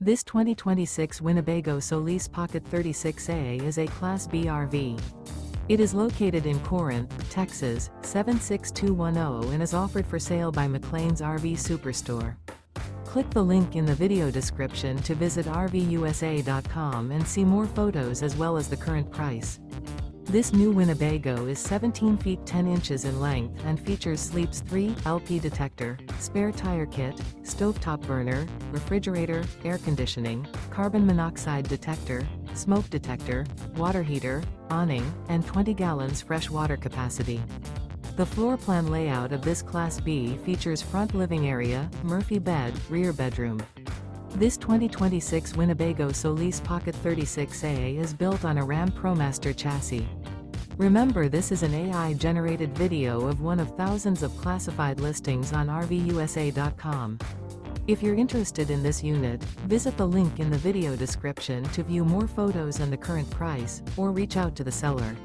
This 2026 Winnebago Solis Pocket 36A is a Class B RV. It is located in Corinth, Texas, 76210 and is offered for sale by McClain's RV Superstore. Click the link in the video description to visit RVUSA.com and see more photos as well as the current price. This new Winnebago is 17 feet 10 inches in length and features Sleep's 3 LP detector, spare tire kit, stovetop burner, refrigerator, air conditioning, carbon monoxide detector, smoke detector, water heater, awning, and 20 gallons fresh water capacity. The floor plan layout of this Class B features front living area, Murphy bed, rear bedroom. This 2026 Winnebago Solis Pocket 36A is built on a Ram ProMaster chassis. Remember, this is an AI-generated video of one of thousands of classified listings on RVUSA.com. If you're interested in this unit, visit the link in the video description to view more photos and the current price, or reach out to the seller.